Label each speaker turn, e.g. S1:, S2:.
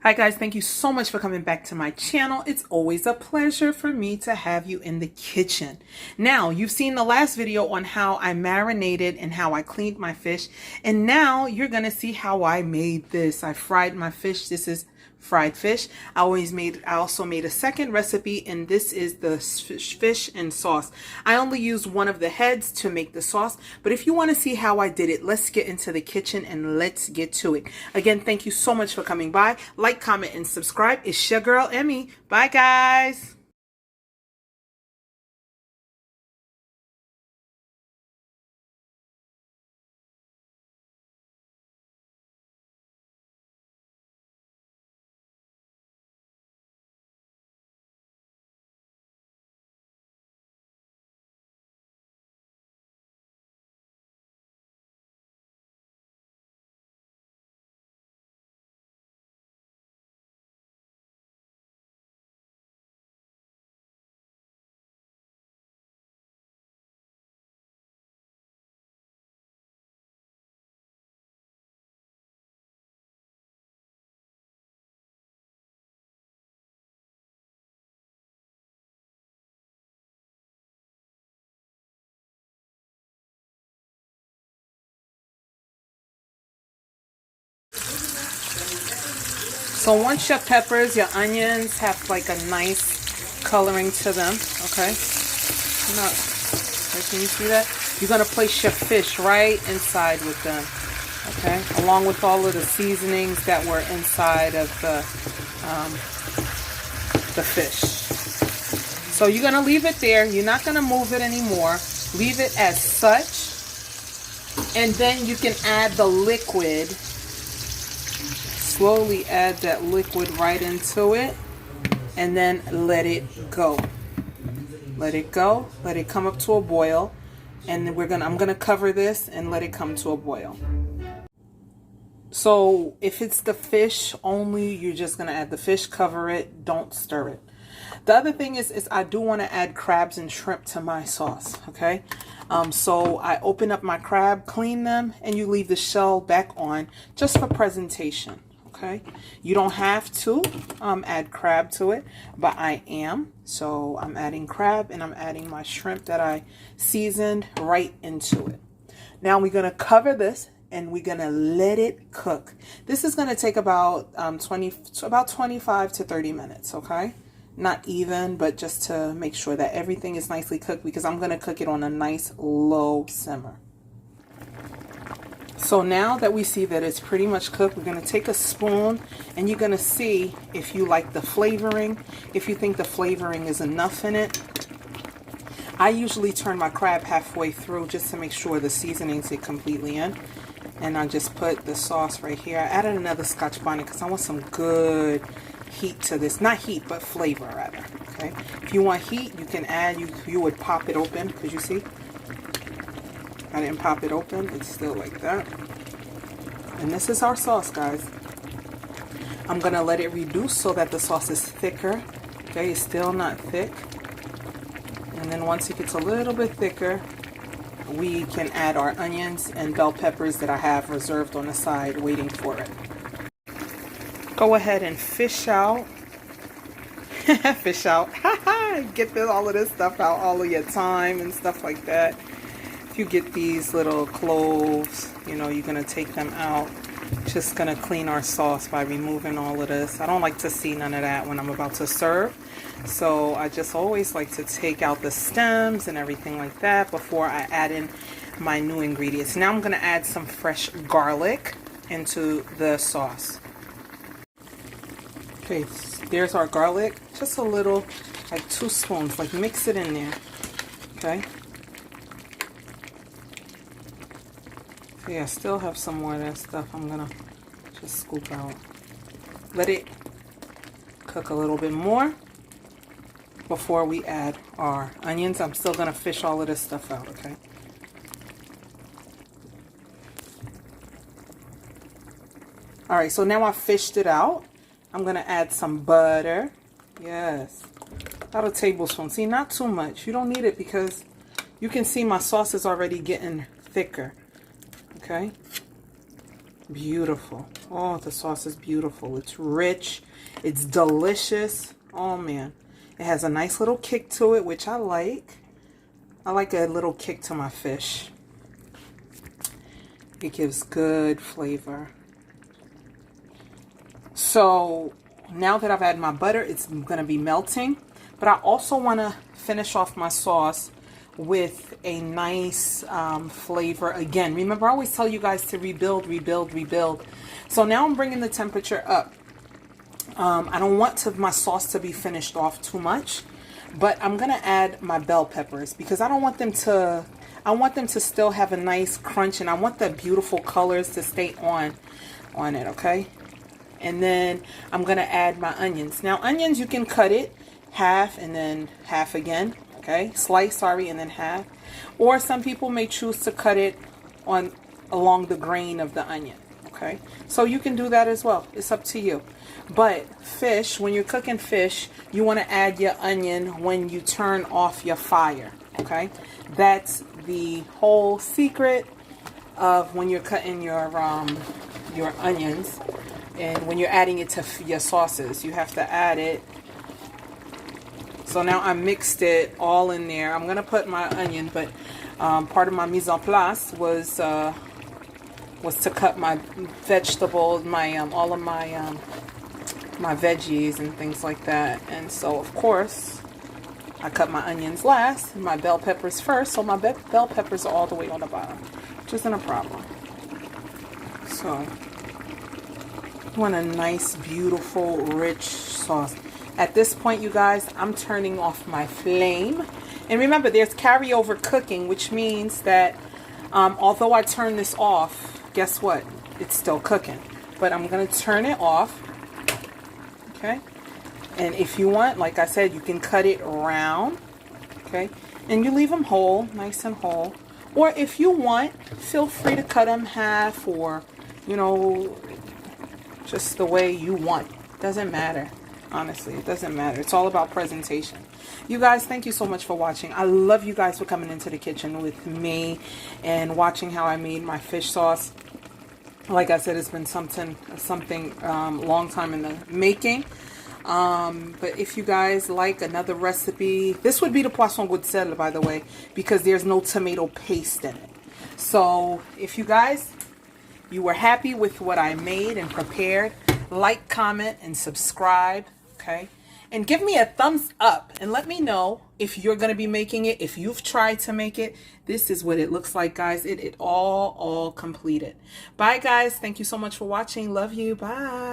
S1: Hi guys, thank you so much for coming back to my channel. It's always a pleasure for me to have you in the kitchen. Now, you've seen the last video on how I marinated and how I cleaned my fish. And now you're going to see how I made this. I fried my fish. This is fried fish. I also made a second recipe, and this is the fish and sauce. I only used one of the heads to make the sauce, but if you want to see how I did it, let's get into the kitchen and let's get to it. Again, thank you so much for coming by. Like, comment, and subscribe. It's your girl, Emmy. Bye, guys. So once your peppers, your onions have like a nice coloring to them, okay? Can you see that? You're going to place your fish right inside with them, okay? Along with all of the seasonings that were inside of the fish. So you're going to leave it there. You're not going to move it anymore. Leave it as such. And then you can add the liquid. Slowly add that liquid right into it, and then let it go. Let it go. Let it come up to a boil, and then I'm gonna cover this and let it come to a boil. So if it's the fish only, you're just gonna add the fish, cover it, don't stir it. The other thing is I do want to add crabs and shrimp to my sauce, okay? So I open up my crab, clean them, and you leave the shell back on just for presentation. Okay, you don't have to add crab to it, but I am. So I'm adding crab, and I'm adding my shrimp that I seasoned right into it. Now we're going to cover this, and we're going to let it cook. This is going to take about 25 to 30 minutes, okay? Not even, but just to make sure that everything is nicely cooked, because I'm going to cook it on a nice low simmer. So now that we see that it's pretty much cooked, we're going to take a spoon, and you're going to see if you like the flavoring, if you think the flavoring is enough in it. I usually turn my crab halfway through just to make sure the seasonings get completely in. And I just put the sauce right here. I added another Scotch bonnet because I want some good heat to this. Not heat, but flavor rather. Okay. If you want heat, you can add, you would pop it open, because you see, I didn't pop it open. It's still like that. And this is our sauce, guys. I'm going to let it reduce so that the sauce is thicker. Okay, it's still not thick. And then once it gets a little bit thicker, we can add our onions and bell peppers that I have reserved on the side waiting for it. Go ahead and fish out. Fish out. Get all of this stuff out, all of your thyme and stuff like that. If you get these little cloves, you know, you're going to take them out. Just going to clean our sauce by removing all of this. I don't like to see none of that when I'm about to serve. So I just always like to take out the stems and everything like that before I add in my new ingredients. Now I'm going to add some fresh garlic into the sauce. Okay, there's our garlic. Just a little, like 2 spoons. Like mix it in there. Okay. Yeah, I still have some more of that stuff I'm gonna just scoop out. Let it cook a little bit more before we add our onions. I'm still gonna fish all of this stuff out, okay? Alright, so now I fished it out. I'm gonna add some butter. Yes, about a tablespoon. See, not too much. You don't need it because you can see my sauce is already getting thicker. Okay, Beautiful. Oh, the sauce is beautiful. It's rich. It's delicious. Oh, man. It has a nice little kick to it, which I like. I like a little kick to my fish. It gives good flavor. So now that I've added my butter, it's going to be melting. But I also want to finish off my sauce with a nice flavor. Again, remember, I always tell you guys to rebuild, rebuild, rebuild. So now I'm bringing the temperature up. I don't want my sauce to be finished off too much, but I'm going to add my bell peppers because I don't want them to, I want them to still have a nice crunch, and I want the beautiful colors to stay on it, okay? And then I'm going to add my onions. Now, onions, you can cut it half and then half again, okay? Slice, sorry, and then half. Or some people may choose to cut it along the grain of the onion, okay? So you can do that as well. It's up to you. But fish, when you're cooking fish, you want to add your onion when you turn off your fire, okay? That's the whole secret of when you're cutting your onions, and when you're adding it to your sauces. You have to add it. So now I mixed it all in there. I'm going to put my onion, but part of my mise en place was to cut my vegetables, all of my my veggies and things like that. And so, of course, I cut my onions last, my bell peppers first. So my bell peppers are all the way on the bottom, which isn't a problem. So, I want a nice, beautiful, rich sauce. At this point, you guys, I'm turning off my flame. And remember, there's carryover cooking, which means that although I turn this off, guess what? It's still cooking. But I'm going to turn it off. Okay? And if you want, like I said, you can cut it round. Okay? And you leave them whole, nice and whole. Or if you want, feel free to cut them half, or, you know, just the way you want. Doesn't matter. Honestly, it doesn't matter. It's all about presentation. You guys, thank you so much for watching. I love you guys for coming into the kitchen with me and watching how I made my fish sauce. Like I said, it's been something long time in the making. But if you guys like another recipe, this would be the Poisson Goodcelle, by the way, because there's no tomato paste in it. So if you guys, you were happy with what I made and prepared, like, comment, and subscribe, okay? And give me a thumbs up and let me know if you're going to be making it, if you've tried to make it. This is what it looks like, guys. It all completed. Bye, guys. Thank you so much for watching. Love you. Bye.